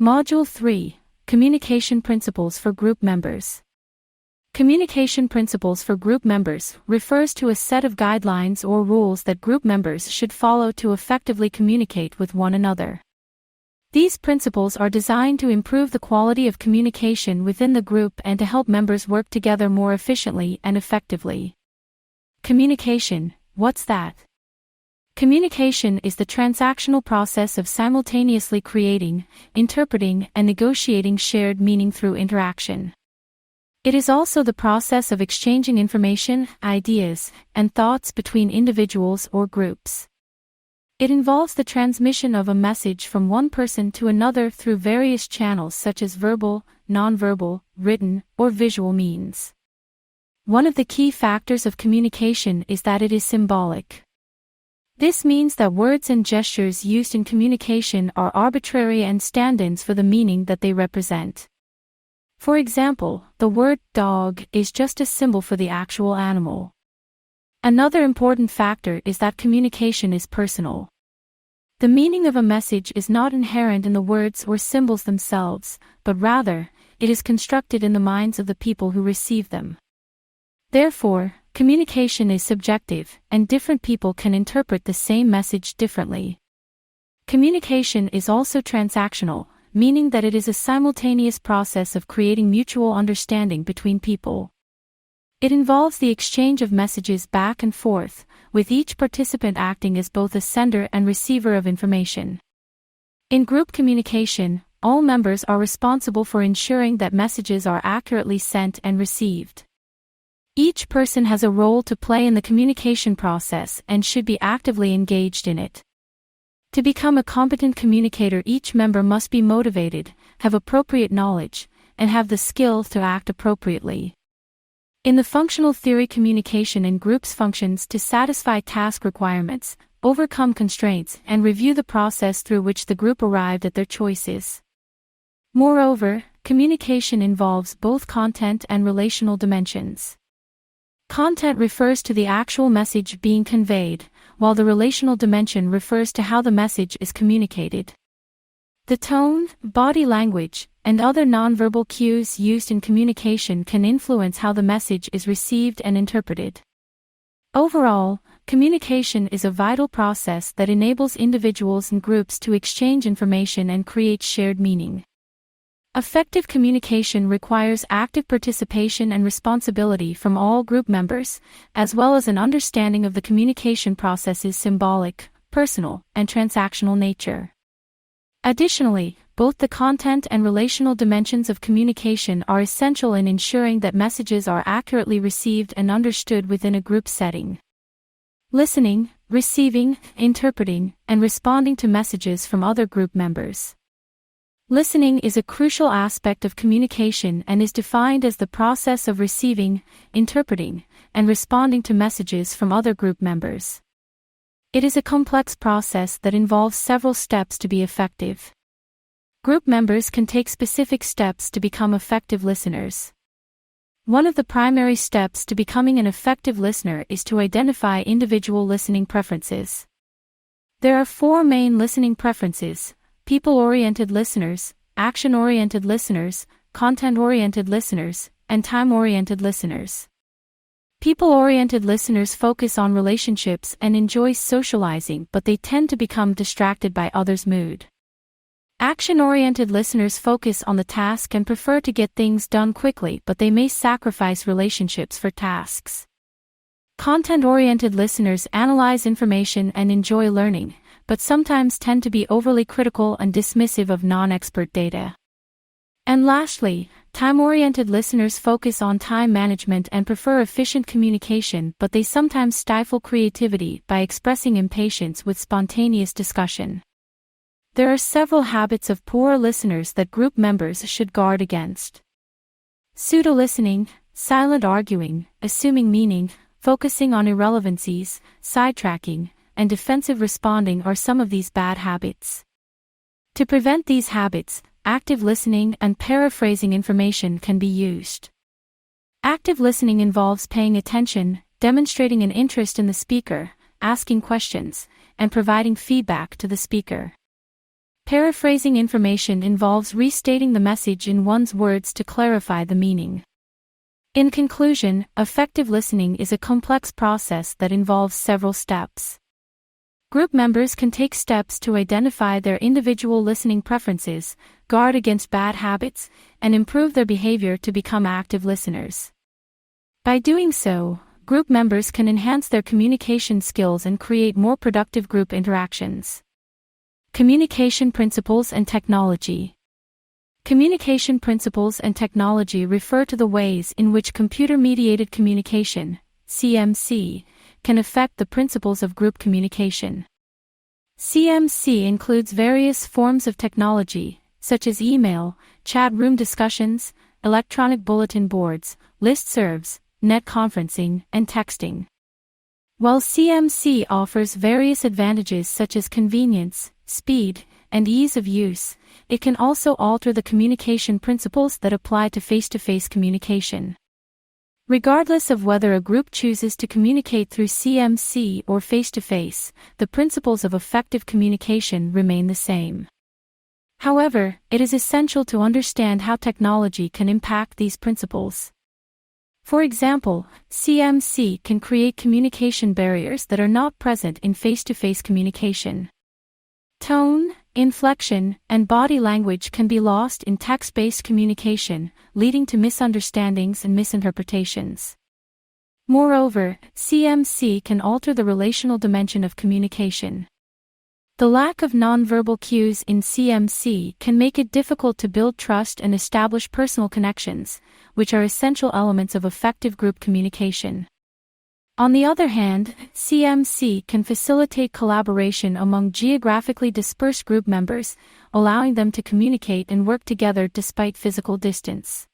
Module 3. Communication Principles for Group Members. Communication principles for group members refers to a set of guidelines or rules that group members should follow to effectively communicate with one another. These principles are designed to improve the quality of communication within the group and to help members work together more efficiently and effectively. Communication, what's that? Communication is the transactional process of simultaneously creating, interpreting, and negotiating shared meaning through interaction. It is also the process of exchanging information, ideas, and thoughts between individuals or groups. It involves the transmission of a message from one person to another through various channels such as verbal, nonverbal, written, or visual means. One of the key factors of communication is that it is symbolic. This means that words and gestures used in communication are arbitrary and stand-ins for the meaning that they represent. For example, the word dog is just a symbol for the actual animal. Another important factor is that communication is personal. The meaning of a message is not inherent in the words or symbols themselves, but rather, it is constructed in the minds of the people who receive them. Therefore, communication is subjective, and different people can interpret the same message differently. Communication is also transactional, meaning that it is a simultaneous process of creating mutual understanding between people. It involves the exchange of messages back and forth, with each participant acting as both a sender and receiver of information. In group communication, all members are responsible for ensuring that messages are accurately sent and received. Each person has a role to play in the communication process and should be actively engaged in it. To become a competent communicator, each member must be motivated, have appropriate knowledge, and have the skills to act appropriately. In the functional theory, communication in groups functions to satisfy task requirements, overcome constraints, and review the process through which the group arrived at their choices. Moreover, communication involves both content and relational dimensions. Content refers to the actual message being conveyed, while the relational dimension refers to how the message is communicated. The tone, body language, and other nonverbal cues used in communication can influence how the message is received and interpreted. Overall, communication is a vital process that enables individuals and groups to exchange information and create shared meaning. Effective communication requires active participation and responsibility from all group members, as well as an understanding of the communication process's symbolic, personal, and transactional nature. Additionally, both the content and relational dimensions of communication are essential in ensuring that messages are accurately received and understood within a group setting. Listening, receiving, interpreting, and responding to messages from other group members. Listening is a crucial aspect of communication and is defined as the process of receiving, interpreting, and responding to messages from other group members. It is a complex process that involves several steps to be effective. Group members can take specific steps to become effective listeners. One of the primary steps to becoming an effective listener is to identify individual listening preferences. There are 4 main listening preferences: people-oriented listeners, action-oriented listeners, content-oriented listeners, and time-oriented listeners. People-oriented listeners focus on relationships and enjoy socializing, but they tend to become distracted by others' mood. Action-oriented listeners focus on the task and prefer to get things done quickly, but they may sacrifice relationships for tasks. Content-oriented listeners analyze information and enjoy learning, but sometimes tend to be overly critical and dismissive of non-expert data. And lastly, time-oriented listeners focus on time management and prefer efficient communication, but they sometimes stifle creativity by expressing impatience with spontaneous discussion. There are several habits of poor listeners that group members should guard against. Pseudo-listening, silent arguing, assuming meaning, focusing on irrelevancies, sidetracking, and defensive responding are some of these bad habits. To prevent these habits, active listening and paraphrasing information can be used. Active listening involves paying attention, demonstrating an interest in the speaker, asking questions, and providing feedback to the speaker. Paraphrasing information involves restating the message in one's words to clarify the meaning. In conclusion, effective listening is a complex process that involves several steps. Group members can take steps to identify their individual listening preferences, guard against bad habits, and improve their behavior to become active listeners. By doing so, group members can enhance their communication skills and create more productive group interactions. Communication principles and technology. Communication principles and technology refer to the ways in which computer-mediated communication, CMC, can affect the principles of group communication. CMC includes various forms of technology, such as email, chat room discussions, electronic bulletin boards, listservs, net conferencing, and texting. While CMC offers various advantages such as convenience, speed, and ease of use, it can also alter the communication principles that apply to face-to-face communication. Regardless of whether a group chooses to communicate through CMC or face-to-face, the principles of effective communication remain the same. However, it is essential to understand how technology can impact these principles. For example, CMC can create communication barriers that are not present in face-to-face communication. Tone, inflection, and body language can be lost in text-based communication, leading to misunderstandings and misinterpretations. Moreover, CMC can alter the relational dimension of communication. The lack of nonverbal cues in CMC can make it difficult to build trust and establish personal connections, which are essential elements of effective group communication. On the other hand, CMC can facilitate collaboration among geographically dispersed group members, allowing them to communicate and work together despite physical distance.